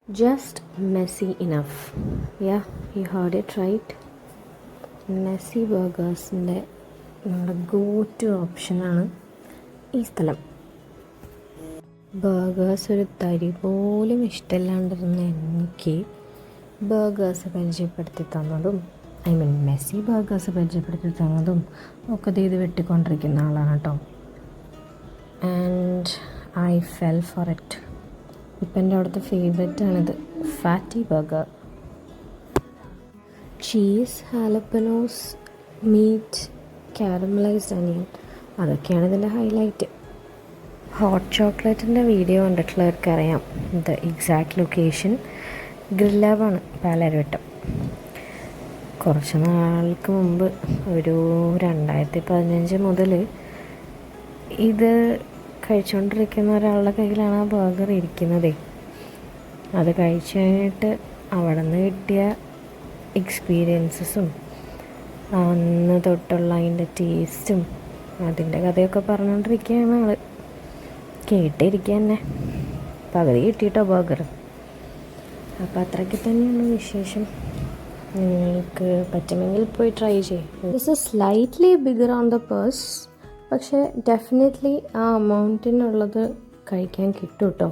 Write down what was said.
Just messy enough. Yeah, you heard it right. Messy ബർഗേഴ്സിൻ്റെ നമ്മുടെ go to ഓപ്ഷനാണ് ഈ സ്ഥലം. ബർഗേഴ്സ് ഒരു തരി പോലും ഇഷ്ടമില്ലാണ്ടിരുന്ന എനിക്ക് ബർഗേഴ്സ് പരിചയപ്പെടുത്തി തന്നതും മെസ്സി ബർഗേഴ്സ് പരിചയപ്പെടുത്തി തന്നതും ഒക്കെ ഇത് വെട്ടിക്കൊണ്ടിരിക്കുന്ന ആളാണ് കേട്ടോ. And I fell for it. ഇപ്പം എൻ്റെ അവിടുത്തെ ഫേവറേറ്റാണിത്, fatty burger. Cheese, jalapenos, meat, caramelised onion, അതൊക്കെയാണ് ഇതിൻ്റെ ഹൈലൈറ്റ്. ഹോട്ട് ചോക്ലേറ്റിൻ്റെ വീഡിയോ കണ്ടിട്ടുള്ളവർക്ക് അറിയാം ദ എക്സാക്ട് ലൊക്കേഷൻ. ഗ്രില്ലാബാണ്, പാലാരിവട്ടം. കുറച്ച് നാൾക്ക് മുമ്പ് ഒരു 2015 മുതൽ ഇത് കഴിച്ചുകൊണ്ടിരിക്കുന്ന ഒരാളുടെ കയ്യിലാണ് ആ ബർഗർ ഇരിക്കുന്നതേ. അത് കഴിച്ചു കഴിഞ്ഞിട്ട് അവിടെ നിന്ന് കിട്ടിയ എക്സ്പീരിയൻസസും അന്ന് തൊട്ടുള്ള അതിൻ്റെ ടേസ്റ്റും അതിൻ്റെ കഥയൊക്കെ പറഞ്ഞുകൊണ്ടിരിക്കുകയാണ് ആൾ. കേട്ടിരിക്കുക തന്നെ, പകുതി കിട്ടിയിട്ടോ ബർഗർ. അപ്പോൾ അത്രയ്ക്ക് തന്നെയാണ് വിശേഷം. നിങ്ങൾക്ക് പറ്റുമെങ്കിൽ പോയി ട്രൈ ചെയ്യും. This is slightly bigger on the purse, പക്ഷേ ഡെഫിനറ്റ്ലി ആ അമൗണ്ടിനുള്ളത് കഴിക്കാൻ കിട്ടും കേട്ടോ.